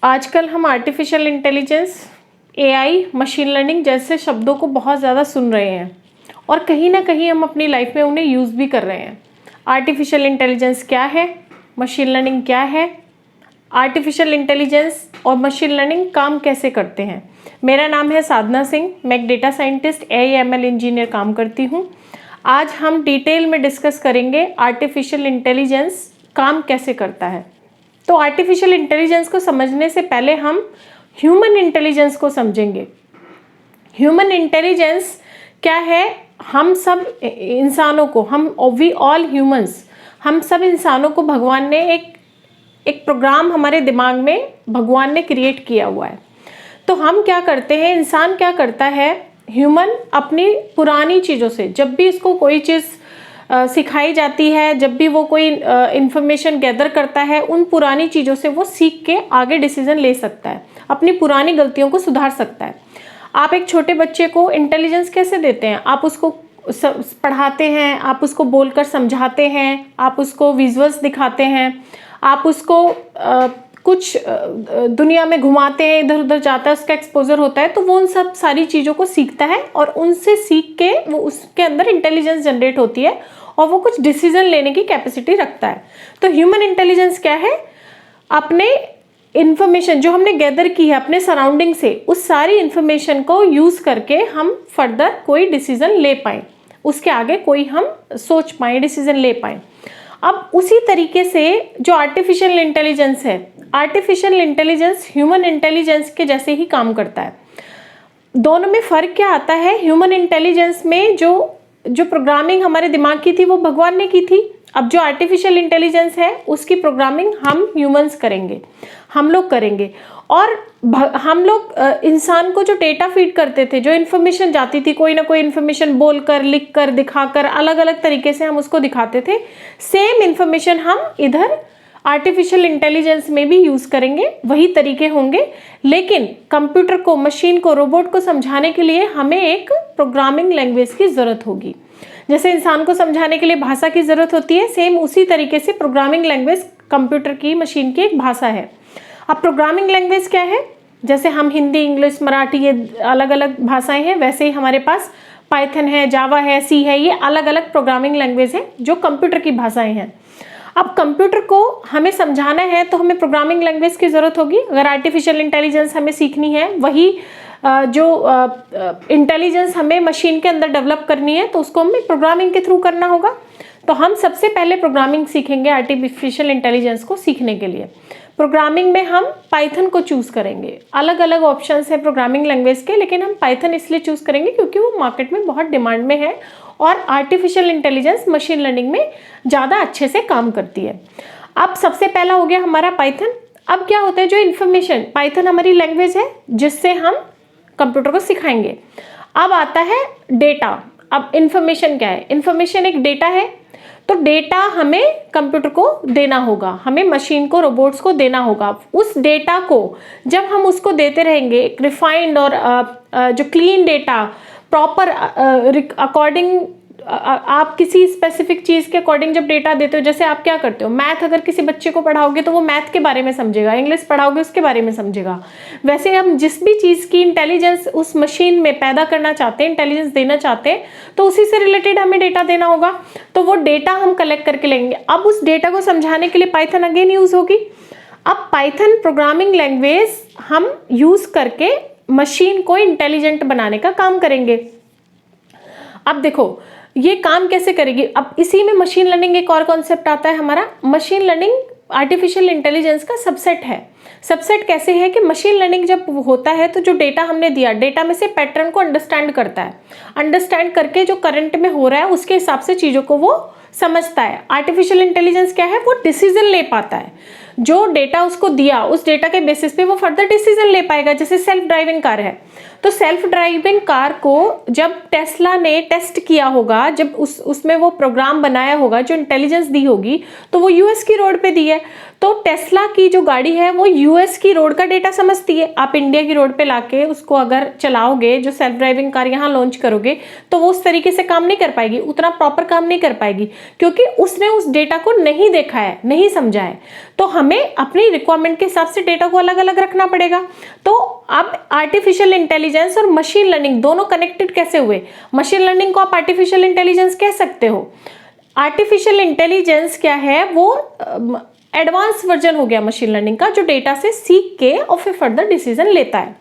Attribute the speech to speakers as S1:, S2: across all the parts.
S1: आजकल हम artificial intelligence, AI, machine learning जैसे शब्दों को बहुत ज़्यादा सुन रहे हैं और कहीं ना कहीं हम अपनी लाइफ में उन्हें यूज़ भी कर रहे हैं। आर्टिफिशियल इंटेलिजेंस क्या है, मशीन लर्निंग क्या है, आर्टिफिशियल इंटेलिजेंस और मशीन लर्निंग काम कैसे करते हैं। मेरा नाम है साधना सिंह, मैं एक डेटा साइंटिस्ट AI/ML इंजीनियर काम करती हूँ। आज हम डिटेल में डिस्कस करेंगे आर्टिफिशियल इंटेलिजेंस काम कैसे करता है। तो आर्टिफिशियल इंटेलिजेंस को समझने से पहले हम ह्यूमन इंटेलिजेंस को समझेंगे। ह्यूमन इंटेलिजेंस क्या है? हम सब इंसानों को, वी ऑल ह्यूमंस, हम सब इंसानों को भगवान ने एक प्रोग्राम हमारे दिमाग में भगवान ने क्रिएट किया हुआ है। तो हम क्या करते हैं, इंसान क्या करता है, ह्यूमन अपनी पुरानी चीज़ों से, जब भी इसको कोई चीज़ सिखाई जाती है, जब भी वो कोई इंफॉर्मेशन गैदर करता है, उन पुरानी चीज़ों से वो सीख के आगे डिसीजन ले सकता है, अपनी पुरानी गलतियों को सुधार सकता है। आप एक छोटे बच्चे को इंटेलिजेंस कैसे देते हैं? आप उसको पढ़ाते हैं, आप उसको बोलकर समझाते हैं, आप उसको विजुअल्स दिखाते हैं, आप उसको कुछ दुनिया में घुमाते हैं, इधर उधर जाता है, उसका एक्सपोजर होता है, तो वो उन सब सारी चीज़ों को सीखता है और उनसे सीख के वो उसके अंदर इंटेलिजेंस जनरेट होती है और वो कुछ डिसीजन लेने की कैपेसिटी रखता है। तो ह्यूमन इंटेलिजेंस क्या है? अपने इन्फॉर्मेशन जो हमने गैदर की है अपने सराउंडिंग से, उस सारी इन्फॉर्मेशन को यूज़ करके हम फर्दर कोई डिसीजन ले पाएँ, उसके आगे कोई हम सोच पाएँ, डिसीजन ले पाएँ। अब उसी तरीके से जो आर्टिफिशियल इंटेलिजेंस है, आर्टिफिशियल इंटेलिजेंस ह्यूमन इंटेलिजेंस के जैसे ही काम करता है। दोनों में फ़र्क क्या आता है? ह्यूमन इंटेलिजेंस में जो प्रोग्रामिंग हमारे दिमाग की थी वो भगवान ने की थी। अब जो आर्टिफिशियल इंटेलिजेंस है उसकी प्रोग्रामिंग हम ह्यूमंस करेंगे, हम लोग करेंगे। और हम लोग इंसान को जो डेटा फीड करते थे, जो इन्फॉर्मेशन जाती थी, कोई ना कोई इन्फॉर्मेशन बोलकर, लिखकर, दिखाकर, अलग अलग तरीके से हम उसको दिखाते थे, सेम इन्फॉर्मेशन हम इधर आर्टिफिशियल इंटेलिजेंस में भी यूज़ करेंगे, वही तरीके होंगे। लेकिन कंप्यूटर को, मशीन को, रोबोट को समझाने के लिए हमें एक प्रोग्रामिंग लैंग्वेज की ज़रूरत होगी। जैसे इंसान को समझाने के लिए भाषा की ज़रूरत होती है, सेम उसी तरीके से प्रोग्रामिंग लैंग्वेज कंप्यूटर की, मशीन की एक भाषा है। अब प्रोग्रामिंग लैंग्वेज क्या है? जैसे हम हिंदी, इंग्लिश, मराठी, ये अलग अलग भाषाएं हैं, वैसे ही हमारे पास पाइथन है, जावा है, सी है, ये अलग अलग प्रोग्रामिंग लैंग्वेज है जो कंप्यूटर की भाषाएं हैं। अब कंप्यूटर को हमें समझाना है तो हमें प्रोग्रामिंग लैंग्वेज की ज़रूरत होगी। अगर आर्टिफिशियल इंटेलिजेंस हमें सीखनी है, वही जो इंटेलिजेंस हमें मशीन के अंदर डेवलप करनी है, तो उसको हमें प्रोग्रामिंग के थ्रू करना होगा। तो हम सबसे पहले प्रोग्रामिंग सीखेंगे आर्टिफिशियल इंटेलिजेंस को सीखने के लिए। प्रोग्रामिंग में हम पाइथन को चूज़ करेंगे। अलग अलग ऑप्शंस हैं प्रोग्रामिंग लैंग्वेज के, लेकिन हम पाइथन इसलिए चूज़ करेंगे क्योंकि वो मार्केट में बहुत डिमांड में है और आर्टिफिशियल इंटेलिजेंस मशीन लर्निंग में ज़्यादा अच्छे से काम करती है। अब सबसे पहला हो गया हमारा पाइथन। अब क्या होता है, जो इन्फॉर्मेशन, पाइथन हमारी लैंग्वेज है जिससे हम कंप्यूटर को सिखाएंगे। अब आता है डेटा। अब इन्फॉर्मेशन क्या है? इन्फॉर्मेशन एक डेटा है, तो डेटा हमें कंप्यूटर को देना होगा, हमें मशीन को, रोबोट्स को देना होगा। उस डेटा को जब हम उसको देते रहेंगे, एक रिफाइंड और जो क्लीन डेटा, प्रॉपर अकॉर्डिंग, आप किसी स्पेसिफिक चीज़ के अकॉर्डिंग जब डेटा देते हो, जैसे आप क्या करते हो, मैथ अगर किसी बच्चे को पढ़ाओगे तो वो मैथ के बारे में समझेगा, इंग्लिश पढ़ाओगे उसके बारे में समझेगा। वैसे हम जिस भी चीज़ की इंटेलिजेंस उस मशीन में पैदा करना चाहते हैं, इंटेलिजेंस देना चाहते हैं, तो उसी से रिलेटेड हमें डेटा देना होगा। तो वो डेटा हम कलेक्ट करके लेंगे। अब उस डेटा को समझाने के लिए पाइथन अगेन यूज़ होगी। अब पाइथन प्रोग्रामिंग लैंग्वेज हम यूज़ करके मशीन को इंटेलिजेंट बनाने का काम करेंगे। अब देखो ये काम कैसे करेगी। अब इसी में मशीन लर्निंग एक और कॉन्सेप्ट आता है हमारा। मशीन लर्निंग आर्टिफिशियल इंटेलिजेंस का सबसेट है। सबसेट कैसे है कि मशीन लर्निंग जब होता है तो जो डेटा हमने दिया, डेटा में से पैटर्न को अंडरस्टैंड करता है, अंडरस्टैंड करके जो करंट में हो रहा है उसके हिसाब से चीज़ों को वो समझता है। आर्टिफिशियल इंटेलिजेंस क्या है? वो डिसीजन ले पाता है। जो डेटा उसको दिया, उस डेटा के बेसिस पे वो फर्दर डिसीजन ले पाएगा। जैसे सेल्फ ड्राइविंग कार है, तो सेल्फ ड्राइविंग कार को जब टेस्ला ने टेस्ट किया होगा, जब उसमें वो प्रोग्राम बनाया होगा, जो इंटेलिजेंस दी होगी, तो वो यूएस की रोड पे दी है। तो टेस्ला की जो गाड़ी है वो यूएस की रोड का डेटा समझती है। आप इंडिया की रोड पे लाके उसको अगर चलाओगे, जो सेल्फ ड्राइविंग कार यहाँ लॉन्च करोगे, तो वो उस तरीके से काम नहीं कर पाएगी, उतना प्रॉपर काम नहीं कर पाएगी, क्योंकि उसने उस डेटा को नहीं देखा है, नहीं समझा है। तो हमें अपनी रिक्वायरमेंट के हिसाब से डेटा को अलग अलग रखना पड़ेगा। तो अब आर्टिफिशियल इंटेलिजेंस और मशीन लर्निंग दोनों कनेक्टेड कैसे हुए? मशीन लर्निंग को आप आर्टिफिशियल इंटेलिजेंस कह सकते हो। आर्टिफिशियल इंटेलिजेंस क्या है? वो एडवांस वर्जन हो गया मशीन लर्निंग का, जो डेटा से सीख के और फिर फर्दर डिसीजन लेता है।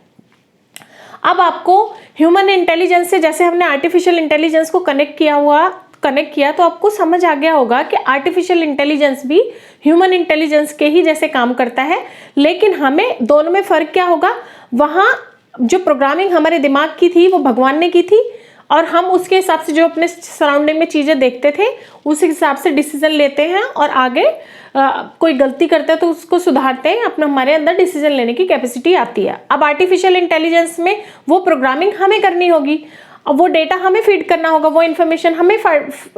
S1: अब आपको ह्यूमन इंटेलिजेंस से, जैसे हमने आर्टिफिशियल इंटेलिजेंस को कनेक्ट किया, तो आपको समझ आ गया होगा कि आर्टिफिशियल इंटेलिजेंस भी ह्यूमन इंटेलिजेंस के ही जैसे काम करता है, लेकिन हमें दोनों में फर्क क्या होगा? वहां जो प्रोग्रामिंग हमारे दिमाग की थी वो भगवान ने की थी, और हम उसके हिसाब से जो अपने सराउंडिंग में चीजें देखते थे उस हिसाब से डिसीजन लेते हैं, और आगे कोई गलती करते हैं तो उसको सुधारते हैं, अपना हमारे अंदर डिसीजन लेने की कैपेसिटी आती है। अब आर्टिफिशियल इंटेलिजेंस में वो प्रोग्रामिंग हमें करनी होगी, अब वो डेटा हमें फीड करना होगा, वो इन्फॉर्मेशन हमें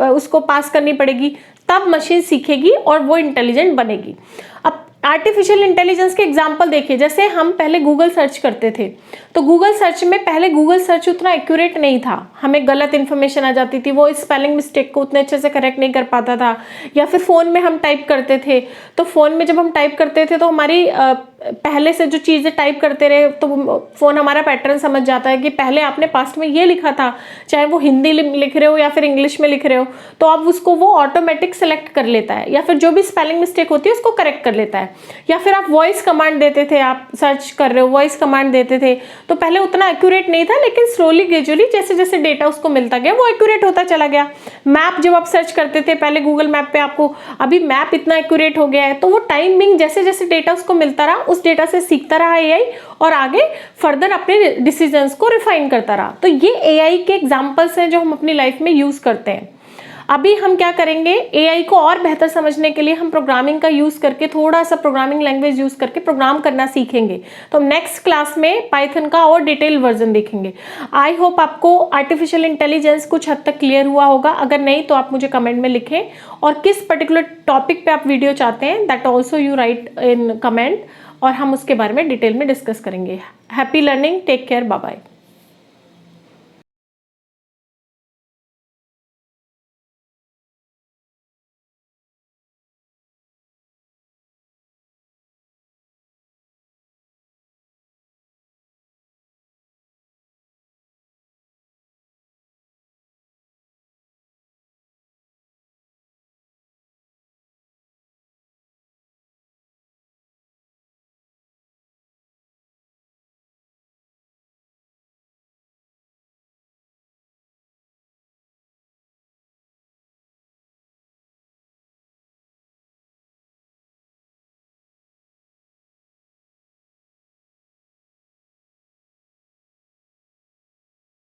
S1: उसको पास करनी पड़ेगी, तब मशीन सीखेगी और वो इंटेलिजेंट बनेगी। अब आर्टिफिशियल इंटेलिजेंस के एग्जाम्पल देखिए, जैसे हम पहले गूगल सर्च करते थे, तो गूगल सर्च में पहले गूगल सर्च उतना एक्यूरेट नहीं था, हमें गलत इन्फॉर्मेशन आ जाती थी, वो स्पेलिंग मिस्टेक को उतने अच्छे से करेक्ट नहीं कर पाता था। या फिर फ़ोन में हम टाइप करते थे, तो फ़ोन में जब हम टाइप करते थे तो हमारी पहले से जो चीज़ें टाइप करते रहे, तो फ़ोन हमारा पैटर्न समझ जाता है कि पहले आपने पास्ट में ये लिखा था, चाहे वो हिंदी लिख रहे हो या फिर इंग्लिश में लिख रहे हो, तो अब उसको वो ऑटोमेटिक सेलेक्ट कर लेता है, या फिर जो भी स्पेलिंग मिस्टेक होती है उसको करेक्ट कर लेता है। या फिर आप वॉइस कमांड देते थे, आप सर्च कर रहे हो, वॉइस कमांड देते थे, तो पहले उतना एक्यूरेट नहीं था, लेकिन स्लोली ग्रेजुअली जैसे जैसे डेटा उसको मिलता गया वो एक्यूरेट होता चला गया। मैप जब आप सर्च करते थे पहले गूगल मैप पे, आपको अभी मैप इतना एक्यूरेट हो गया है, तो वो टाइमिंग जैसे जैसे डेटा उसको मिलता रहा, उस डेटा से सीखता रहा एआई, और आगे फर्दर अपने डिसीजंस को रिफाइन करता रहा। तो ये एआई के एग्जांपल्स हैं जो हम अपनी लाइफ में यूज करते हैं। अभी हम क्या करेंगे, एआई को और बेहतर समझने के लिए हम प्रोग्रामिंग का यूज करके, थोड़ा सा प्रोग्रामिंग लैंग्वेज यूज करके प्रोग्राम करना सीखेंगे। तो हम नेक्स्ट क्लास में पाइथन का और डिटेल वर्जन देखेंगे। आई होप आपको आर्टिफिशियल इंटेलिजेंस कुछ हद तक क्लियर हुआ होगा। अगर नहीं तो आप मुझे कमेंट में लिखें, और किस पर्टिकुलर टॉपिक पे आप वीडियो चाहते हैं, that also you write in comment, और हम उसके बारे में डिटेल में डिस्कस करेंगे। Happy learning, take care, bye bye.